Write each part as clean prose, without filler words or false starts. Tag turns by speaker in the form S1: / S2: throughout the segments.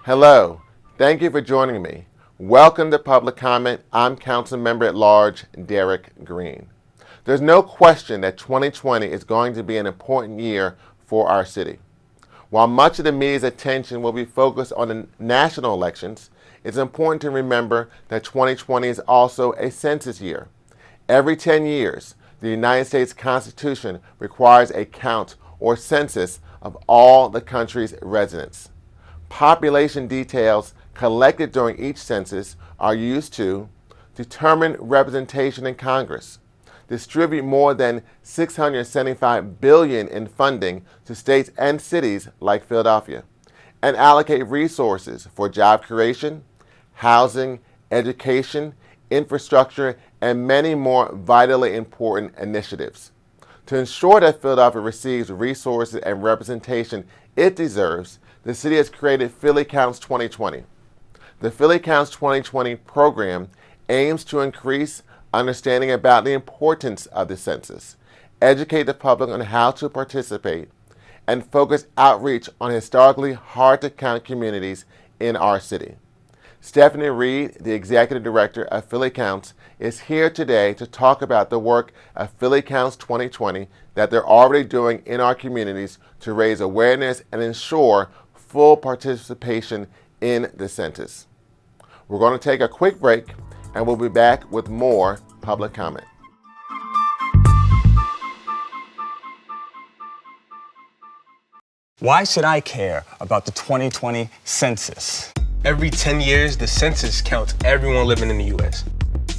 S1: Hello, thank you for joining me. Welcome to Public Comment. I'm Council Member at Large Derek Green. There's no question that 2020 is going to be an important year for our city. While much of the media's attention will be focused on the national elections, it's important to remember that 2020 is also a census year. Every 10 years, the United States Constitution requires a count or census of all the country's residents. Population details collected during each census are used to determine representation in Congress, distribute more than $675 billion in funding to states and cities like Philadelphia, and allocate resources for job creation, housing, education, infrastructure, and many more vitally important initiatives. To ensure that Philadelphia receives resources and representation it deserves, the city has created Philly Counts 2020. The Philly Counts 2020 program aims to increase understanding about the importance of the census, educate the public on how to participate, and focus outreach on historically hard-to-count communities in our city. Stephanie Reid, the Executive Director of Philly Counts, is here today to talk about the work of Philly Counts 2020 that they're already doing in our communities to raise awareness and ensure full participation in the census. We're going to take a quick break and we'll be back with more public comment.
S2: Why should I care about the 2020 census?
S3: Every 10 years, the census counts everyone living in the U.S.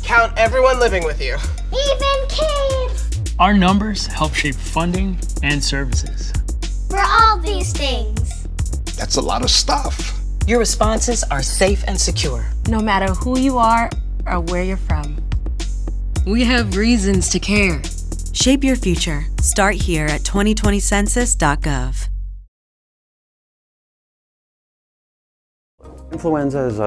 S4: Count everyone living with you.
S5: Even kids!
S6: Our numbers help shape funding and services.
S5: For all these things.
S7: That's a lot of stuff.
S8: Your responses are safe and secure.
S9: No matter who you are or where you're from.
S10: We have reasons to care.
S11: Shape your future. Start here at 2020census.gov.
S12: Influenza is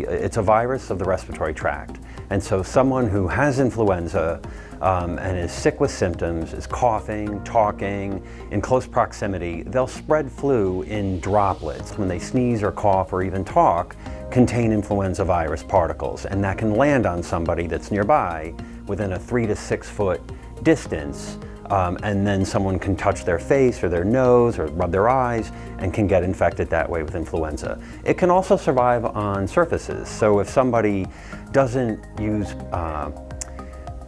S12: it's a virus of the respiratory tract. And so someone who has influenza and is sick with symptoms, is coughing, talking, in close proximity, they'll spread flu in droplets. When they sneeze or cough or even talk, contain influenza virus particles, and that can land on somebody that's nearby within a 3 to 6 foot distance. And then someone can touch their face or their nose or rub their eyes and can get infected that way with influenza. It can also survive on surfaces. So if somebody doesn't use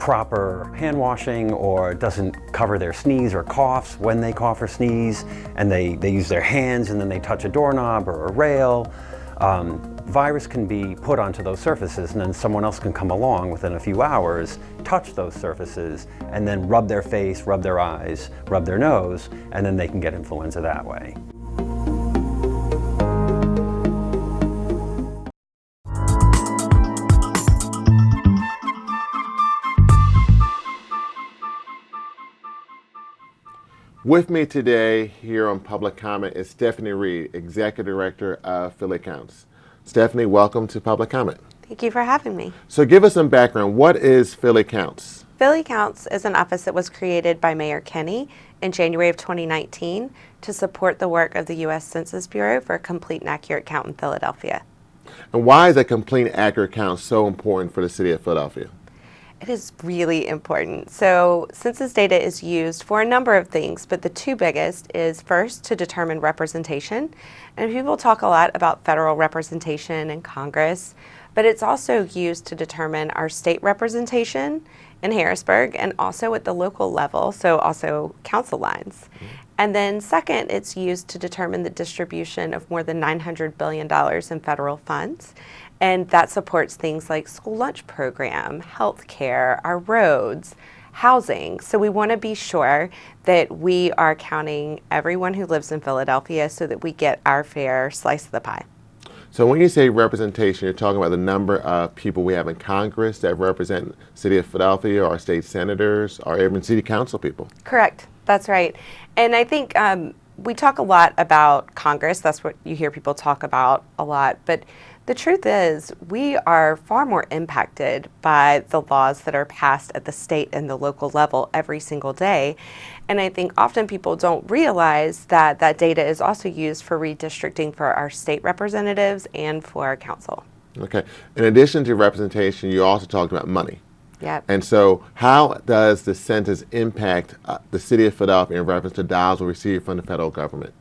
S12: proper hand washing or doesn't cover their sneeze or coughs when they cough or sneeze, and they use their hands and then they touch a doorknob or a rail, virus can be put onto those surfaces, and then someone else can come along within a few hours, touch those surfaces, and then rub their face, rub their eyes, rub their nose, and then they can get influenza that way.
S1: With me today here on Public Comment is Stephanie Reid, Executive Director of Philly Counts. Stephanie, welcome to Public Comment.
S13: Thank you for having me.
S1: So give us some background. What is Philly Counts?
S13: Philly Counts is an office that was created by Mayor Kenney in January of 2019 to support the work of the U.S. Census Bureau for a complete and accurate count in Philadelphia.
S1: And why is a complete and accurate count so important for the city of Philadelphia?
S13: It is really important. So census data is used for a number of things, but the two biggest is first to determine representation. And people talk a lot about federal representation in Congress, but it's also used to determine our state representation in Harrisburg and also at the local level, so also council lines. And then second, it's used to determine the distribution of more than $900 billion in federal funds. And that supports things like school lunch program, health care, our roads, housing. So we want to be sure that we are counting everyone who lives in Philadelphia so that we get our fair slice of the pie.
S1: So when you say representation, you're talking about the number of people we have in Congress that represent the city of Philadelphia, our state senators, or even city council people.
S13: Correct. That's right. And I think we talk a lot about Congress. That's what you hear people talk about a lot. But the truth is, we are far more impacted by the laws that are passed at the state and the local level every single day. And I think often people don't realize that that data is also used for redistricting for our state representatives and for our council.
S1: Okay. In addition to representation, you also talked about money.
S13: Yep.
S1: And so how does the census impact the city of Philadelphia in reference to dollars we receive from the federal government?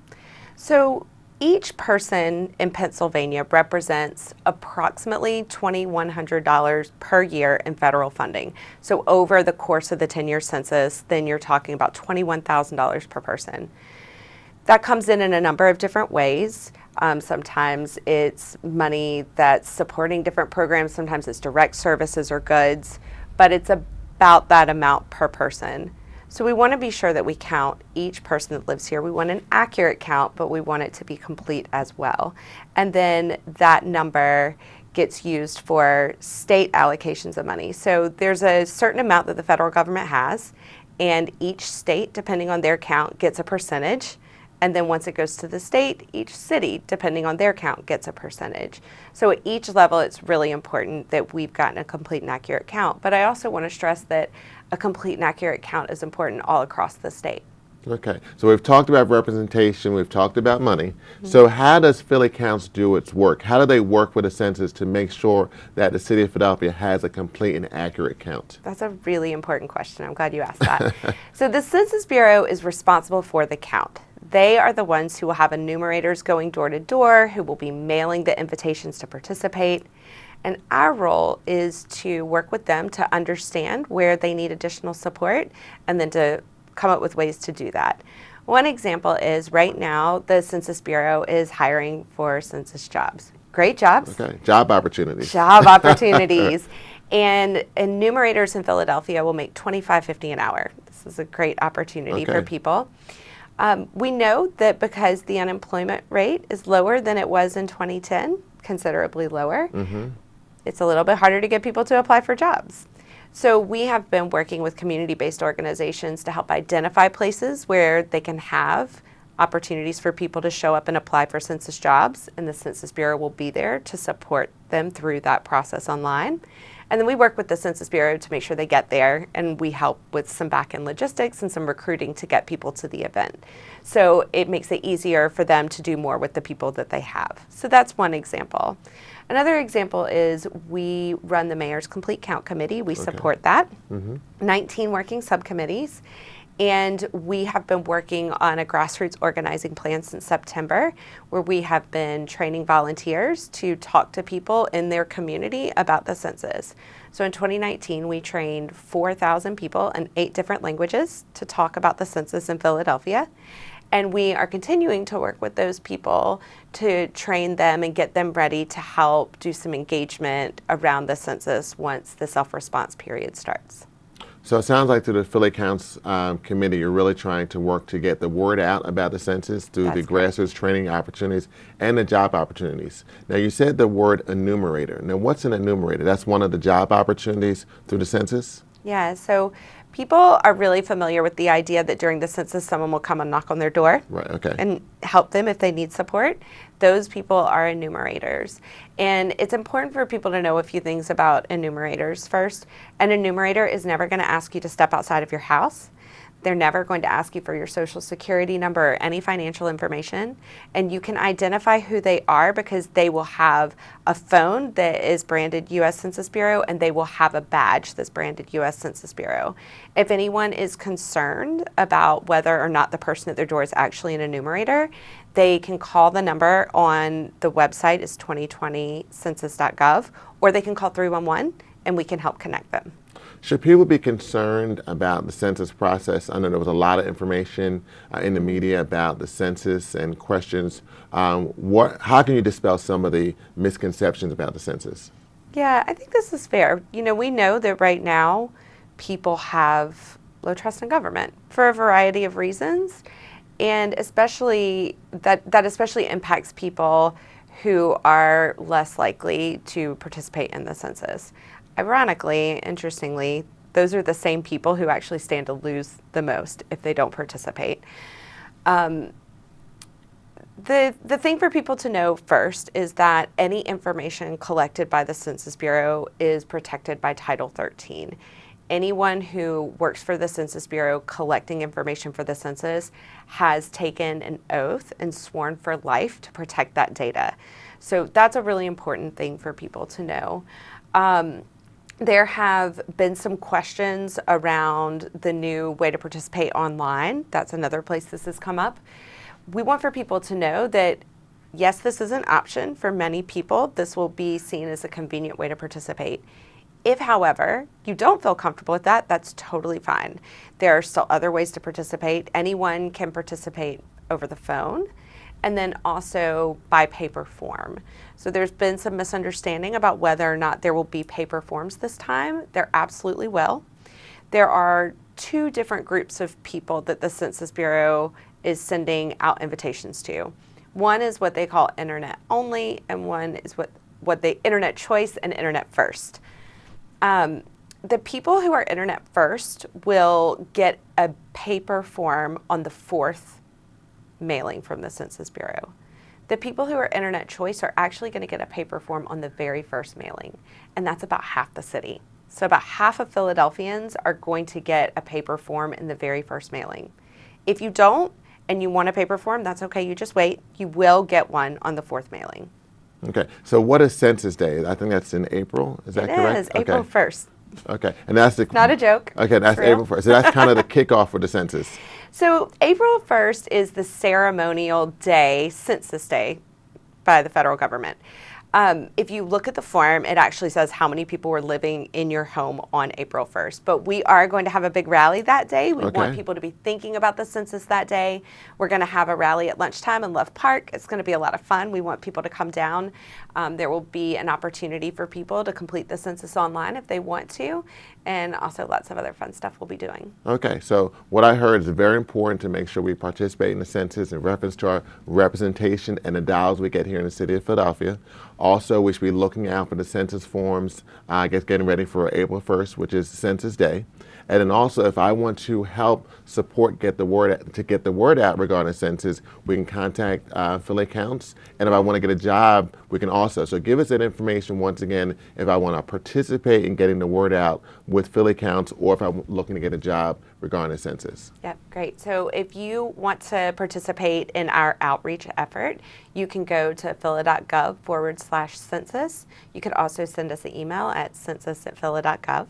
S13: So each person in Pennsylvania represents approximately $2,100 per year in federal funding. So over the course of the 10-year census, then you're talking about $21,000 per person. That comes in a number of different ways. Sometimes it's money that's supporting different programs. Sometimes it's direct services or goods, but it's about that amount per person. So we want to be sure that we count each person that lives here. We want an accurate count, but we want it to be complete as well. And then that number gets used for state allocations of money. So there's a certain amount that the federal government has, and each state, depending on their count, gets a percentage. And then once it goes to the state, each city, depending on their count, gets a percentage. So at each level, it's really important that we've gotten a complete and accurate count. But I also want to stress that a complete and accurate count is important all across the state.
S1: Okay, so we've talked about representation, we've talked about money. So how does Philly Counts do its work? How do they work with the census to make sure that the city of Philadelphia has a complete and accurate count?
S13: That's a really important question. I'm glad you asked that. So the Census Bureau is responsible for the count. They are the ones who will have enumerators going door to door, who will be mailing the invitations to participate. And our role is to work with them to understand where they need additional support and then to come up with ways to do that. One example is right now the Census Bureau is hiring for census jobs. Great jobs.
S1: Okay, job opportunities.
S13: Job opportunities. And enumerators in Philadelphia will make $25.50 an hour. This is a great opportunity for people. We know that because the unemployment rate is lower than it was in 2010, considerably lower, it's a little bit harder to get people to apply for jobs. So we have been working with community-based organizations to help identify places where they can have opportunities for people to show up and apply for census jobs, and the Census Bureau will be there to support them through that process online. And then we work with the Census Bureau to make sure they get there, and we help with some back-end logistics and some recruiting to get people to the event. So it makes it easier for them to do more with the people that they have. So that's one example. Another example is we run the Mayor's Complete Count Committee. We support that. 19 working subcommittees. And we have been working on a grassroots organizing plan since September, where we have been training volunteers to talk to people in their community about the census. So in 2019, we trained 4,000 people in 8 different languages to talk about the census in Philadelphia. And we are continuing to work with those people to train them and get them ready to help do some engagement around the census once the self-response period starts.
S1: So it sounds like through the Philly Counts Committee, you're really trying to work to get the word out about the census through the grassroots training opportunities and the job opportunities. Now, you said the word enumerator. Now, what's an enumerator? That's one of the job opportunities through the census?
S13: Yeah, so people are really familiar with the idea that during the census, someone will come and knock on their door and help them if they need support. Those people are enumerators. And it's important for people to know a few things about enumerators first. An enumerator is never going to ask you to step outside of your house. They're never going to ask you for your social security number or any financial information. And you can identify who they are because they will have a phone that is branded U.S. Census Bureau, and they will have a badge that's branded U.S. Census Bureau. If anyone is concerned about whether or not the person at their door is actually an enumerator, they can call the number on the website, is 2020census.gov, or they can call 311 and we can help connect them.
S1: Should people be concerned about the census process? I know there was a lot of information in the media about the census and questions. How can you dispel some of the misconceptions about the census?
S13: Yeah, I think this is fair. You know, we know that right now people have low trust in government for a variety of reasons, and especially that especially impacts people who are less likely to participate in the census. Ironically, interestingly, those are the same people who actually stand to lose the most if they don't participate. The thing for people to know first is that any information collected by the Census Bureau is protected by Title 13. Anyone who works for the Census Bureau collecting information for the census has taken an oath and sworn for life to protect that data. So that's a really important thing for people to know. There have been some questions around the new way to participate online. That's another place this has come up. We want for people to know that, yes, this is an option for many people. This will be seen as a convenient way to participate. If, however, you don't feel comfortable with that, that's totally fine. There are still other ways to participate. Anyone can participate over the phone and then also by paper form. So there's been some misunderstanding about whether or not there will be paper forms this time. There absolutely will. There are two different groups of people that the Census Bureau is sending out invitations to. One is what they call internet only, and one is what they internet choice and internet first. The people who are internet first will get a paper form on the 4th mailing from the Census Bureau. The people who are internet choice are actually going to get a paper form on the very first mailing, and that's about half the city. So about half of Philadelphians are going to get a paper form in the very first mailing. If you don't and you want a paper form, that's okay, you just wait. You will get one on the 4th mailing.
S1: Okay, so what is Census Day? I think that's in April, is that correct?
S13: It is, April 1st.
S1: Okay, and that's the...
S13: Not a joke.
S1: Okay, that's April 1st. So that's kind of the kickoff for the census.
S13: So April 1st is the ceremonial day, Census Day, by the federal government. If you look at the form, it actually says how many people were living in your home on April 1st. But we are going to have a big rally that day. We want people to be thinking about the census that day. We're going to have a rally at lunchtime in Love Park. It's going to be a lot of fun. We want people to come down. There will be an opportunity for people to complete the census online if they want to. And also lots of other fun stuff we'll be doing.
S1: Okay, so what I heard is very important to make sure we participate in the census in reference to our representation and the dollars we get here in the city of Philadelphia. Also, we should be looking out for the census forms, getting ready for April 1st, which is Census Day. And then also, if I want to help support get the word out regarding census, we can contact Philly Counts. And if I want to get a job, we can also. So give us that information once again if I want to participate in getting the word out with Philly Counts, or if I'm looking to get a job regarding the census.
S13: Yep, great. So if you want to participate in our outreach effort, you can go to phila.gov/census. You could also send us an email at census@phila.gov.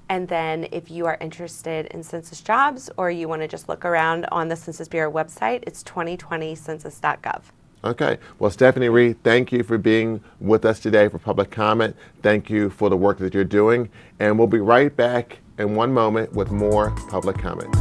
S13: And then if you are interested in census jobs or you want to just look around on the Census Bureau website, it's 2020census.gov.
S1: Okay. Well, Stephanie Reid, thank you for being with us today for public comment. Thank you for the work that you're doing. And we'll be right back in one moment with more public comment.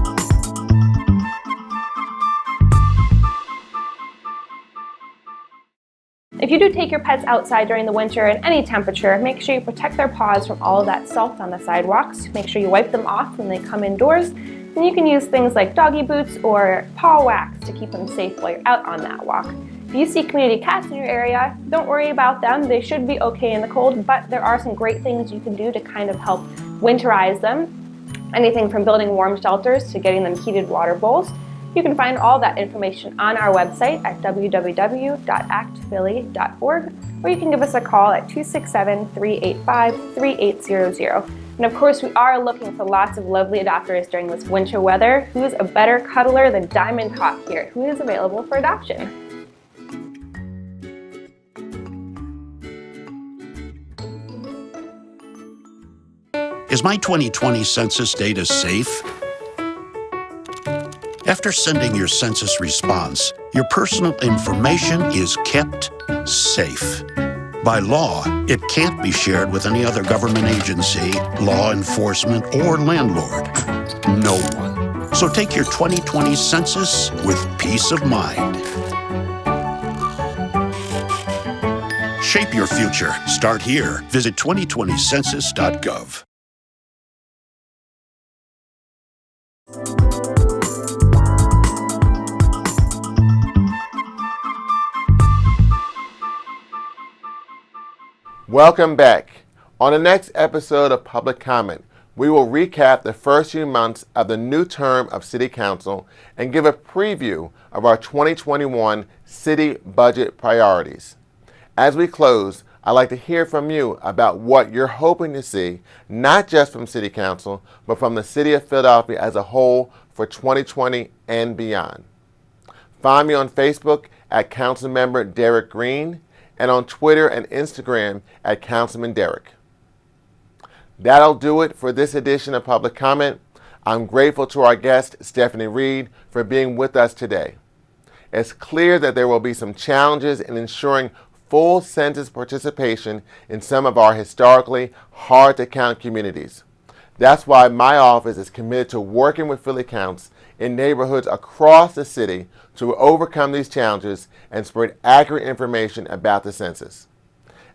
S14: If you do take your pets outside during the winter at any temperature, make sure you protect their paws from all of that salt on the sidewalks. Make sure you wipe them off when they come indoors. And you can use things like doggy boots or paw wax to keep them safe while you're out on that walk. If you see community cats in your area, don't worry about them. They should be okay in the cold, but there are some great things you can do to kind of help winterize them. Anything from building warm shelters to getting them heated water bowls. You can find all that information on our website at www.actphilly.org, or you can give us a call at 267-385-3800. And of course, we are looking for lots of lovely adopters during this winter weather. Who's a better cuddler than Diamond Hawk here, who is available for adoption?
S15: Is my 2020 census data safe? After sending your census response, your personal information is kept safe. By law, it can't be shared with any other government agency, law enforcement, or landlord. No one. So take your 2020 census with peace of mind. Shape your future. Start here. Visit 2020census.gov.
S1: Welcome back. On the next episode of Public Comment, we will recap the first few months of the new term of City Council and give a preview of our 2021 city budget priorities. As we close, I'd like to hear from you about what you're hoping to see, not just from City Council, but from the City of Philadelphia as a whole for 2020 and beyond. Find me on Facebook at Councilmember Derek Green and on Twitter and Instagram at Councilman Derek. That'll do it for this edition of Public Comment. I'm grateful to our guest, Stephanie Reid, for being with us today. It's clear that there will be some challenges in ensuring full census participation in some of our historically hard-to-count communities. That's why my office is committed to working with Philly Counts in neighborhoods across the city to overcome these challenges and spread accurate information about the census.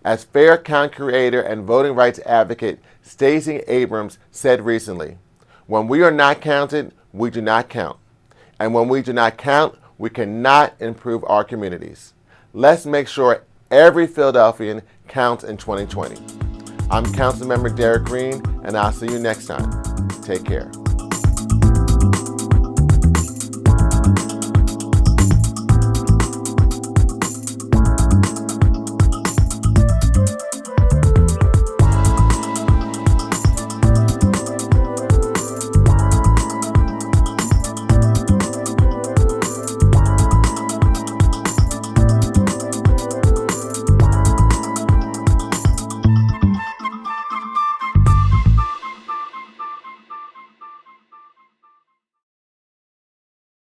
S1: As fair count creator and voting rights advocate Stacey Abrams said recently, when we are not counted, we do not count. And when we do not count, we cannot improve our communities. Let's make sure every Philadelphian counts in 2020. I'm Councilmember Derek Green, and I'll see you next time. Take care.